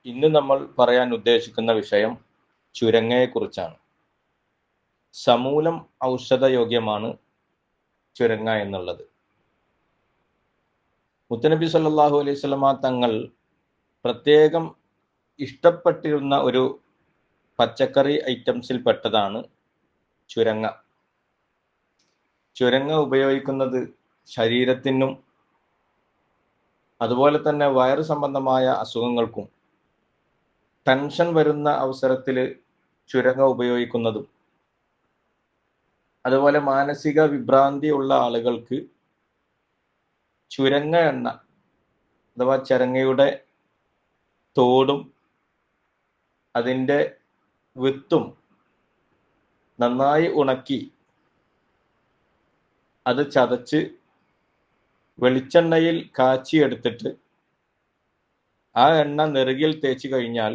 ഇന്ന് നമ്മൾ പറയാൻ ഉദ്ദേശിക്കുന്ന വിഷയം ചുരങ്ങയെക്കുറിച്ചാണ്. സമൂലം ഔഷധയോഗ്യമാണ് ചുരങ്ങ എന്നുള്ളത്. മുത്തനബി സല്ലല്ലാഹു അലൈഹി വസല്ലമ തങ്ങൾ പ്രത്യേകം ഇഷ്ടപ്പെട്ടിരുന്ന ഒരു പച്ചക്കറി ഐറ്റംസിൽ പെട്ടതാണ് ചുരങ്ങ. ചുരങ്ങ ഉപയോഗിക്കുന്നത് ശരീരത്തിനും അതുപോലെ തന്നെ വയറ് സംബന്ധമായ അസുഖങ്ങൾക്കും, ടെൻഷൻ വരുന്ന അവസരത്തിൽ ചുരങ്ങ ഉപയോഗിക്കുന്നതും, അതുപോലെ മാനസിക വിഭ്രാന്തി ഉള്ള ആളുകൾക്ക് ചുരങ്ങ എണ്ണ അഥവാ ചരങ്ങയുടെ തോടും അതിൻ്റെ വിത്തും നന്നായി ഉണക്കി അത് ചതച്ച് വെളിച്ചെണ്ണയിൽ കാച്ചിയെടുത്തിട്ട് ആ എണ്ണ നെറുകിൽ തേച്ച് കഴിഞ്ഞാൽ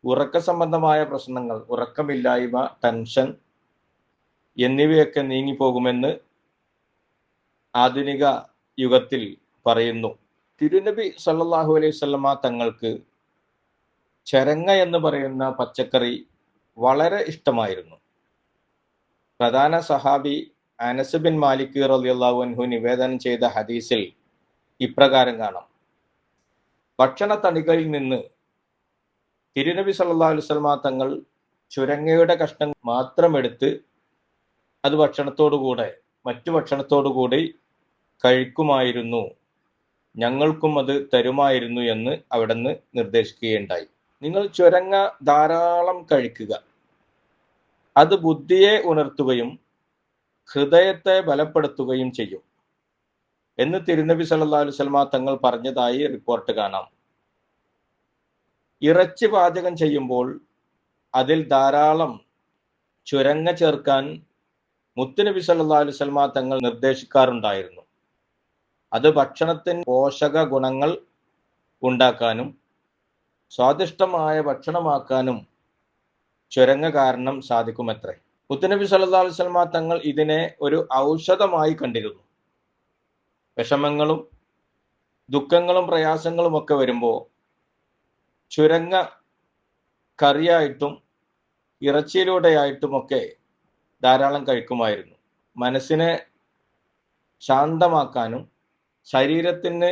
ഉറക്ക സംബന്ധമായ പ്രശ്നങ്ങൾ, ഉറക്കമില്ലായ്മ, ടെൻഷൻ എന്നിവയൊക്കെ നീങ്ങിപ്പോകുമെന്ന് ആധുനിക യുഗത്തിൽ പറയുന്നു. തിരുനബി സല്ലല്ലാഹു അലൈഹി വസല്ലമ തങ്ങൾക്ക് ചരങ്ങ എന്ന് പറയുന്ന പച്ചക്കറി വളരെ ഇഷ്ടമായിരുന്നു. പ്രധാന സഹാബി അനസ് ബിൻ മാലിക് റളിയല്ലാഹു അൻഹു നിവേദനം ചെയ്ത ഹദീസിൽ ഇപ്രകാരം കാണാം: ഭക്ഷണ തണികളിൽ നിന്ന് തിരുനബി സല്ലല്ലാഹു അലൈഹി വസല്ലമ തങ്ങൾ ചുരങ്ങയുടെ കഷ്ണം മാത്രം എടുത്ത് അത് മറ്റു ഭക്ഷണത്തോടുകൂടി കഴിക്കുമായിരുന്നു, ഞങ്ങൾക്കും അത് തരുമായിരുന്നു എന്ന് അവിടുന്ന് നിർദ്ദേശിക്കുകയുണ്ടായി. നിങ്ങൾ ചുരങ്ങ ധാരാളം കഴിക്കുക, അത് ബുദ്ധിയെ ഉണർത്തുകയും ഹൃദയത്തെ ബലപ്പെടുത്തുകയും ചെയ്യും എന്ന് തിരുനബി സല്ലല്ലാഹു അലൈഹി വസല്ലമ തങ്ങൾ പറഞ്ഞതായി റിപ്പോർട്ട് കാണാം. ഇറച്ചി പാചകം ചെയ്യുമ്പോൾ അതിൽ ധാരാളം ചുരങ്ങ ചേർക്കാൻ മുത്തുനബി സല്ലല്ലാഹു അലൈഹി വസല്ലമ തങ്ങൾ നിർദ്ദേശിക്കാറുണ്ടായിരുന്നു. അത് ഭക്ഷണത്തിന് പോഷക ഗുണങ്ങൾ ഉണ്ടാക്കാനും സ്വാദിഷ്ടമായ ഭക്ഷണമാക്കാനും ചുരങ്ങ കാരണം സാധിക്കുമത്രേ. മുത്തുനബി സല്ലല്ലാഹു അലൈഹി വസല്ലമ തങ്ങൾ ഇതിനെ ഒരു ഔഷധമായി കണ്ടിരുന്നു. വിഷമങ്ങളും ദുഃഖങ്ങളും പ്രയാസങ്ങളും ഒക്കെ വരുമ്പോൾ ചുരങ്ങ കറിയായിട്ടും ഇറച്ചിയിലൂടെയായിട്ടുമൊക്കെ ധാരാളം കഴിക്കുമായിരുന്നു. മനസ്സിനെ ശാന്തമാക്കാനും ശരീരത്തിന്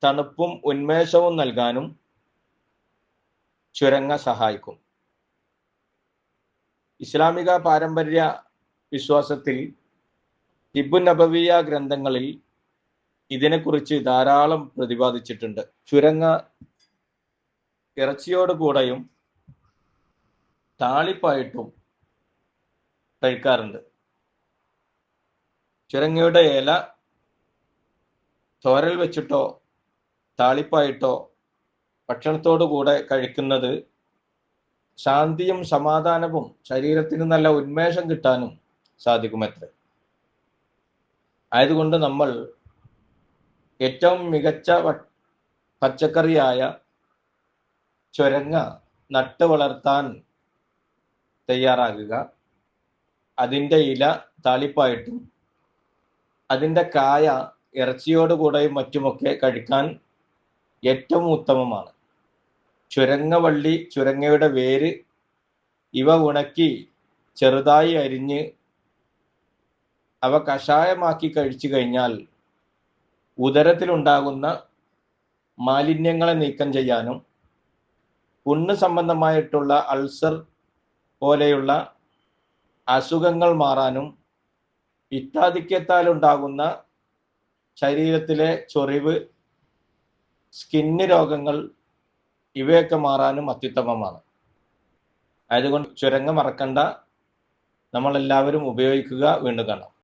തണുപ്പും ഉന്മേഷവും നൽകാനും ചുരങ്ങ സഹായിക്കും. ഇസ്ലാമിക പാരമ്പര്യ വിശ്വാസത്തിൽ തിബ്ബുൻ നബവിയ ഗ്രന്ഥങ്ങളിൽ ഇതിനെക്കുറിച്ച് ധാരാളം പ്രതിപാദിച്ചിട്ടുണ്ട്. ചുരങ്ങ ഇറച്ചിയോടുകൂടെയും താളിപ്പായിട്ടും കഴിക്കാറുണ്ട്. ചുരങ്ങയുടെ ഇല തോരൽ വെച്ചിട്ടോ താളിപ്പായിട്ടോ ഭക്ഷണത്തോടുകൂടെ കഴിക്കുന്നത് ശാന്തിയും സമാധാനവും ശരീരത്തിന് നല്ല ഉന്മേഷം കിട്ടാനും സാധിക്കുമത്രേ. ആയതുകൊണ്ട് നമ്മൾ ഏറ്റവും മികച്ച പച്ചക്കറിയായ ചുരങ്ങ നട്ട് വളർത്താൻ തയ്യാറാകുക. അതിൻ്റെ ഇല താളിപ്പായിട്ടും അതിൻ്റെ കായ ഇറച്ചിയോടുകൂടെയും മറ്റുമൊക്കെ കഴിക്കാൻ ഏറ്റവും ഉത്തമമാണ്. ചുരങ്ങവള്ളി, ചുരങ്ങയുടെ വേര് ഇവ ഉണക്കി ചെറുതായി അരിഞ്ഞ് അവ കഷായമാക്കി കഴിച്ചു കഴിഞ്ഞാൽ ഉദരത്തിലുണ്ടാകുന്ന മാലിന്യങ്ങളെ നീക്കം ചെയ്യാനും പുണ്ണ് സംബന്ധമായിട്ടുള്ള അൾസർ പോലെയുള്ള അസുഖങ്ങൾ മാറാനും പിത്താധിക്യത്താൽ ഉണ്ടാകുന്ന ശരീരത്തിലെ ചൊറിവ്, സ്കിന്ന് രോഗങ്ങൾ ഇവയൊക്കെ മാറാനും അത്യുത്തമമാണ്. ആയതുകൊണ്ട് ചുരങ്ങ മറക്കണ്ട, നമ്മളെല്ലാവരും ഉപയോഗിക്കുക. വീണ്ടും കാണാം.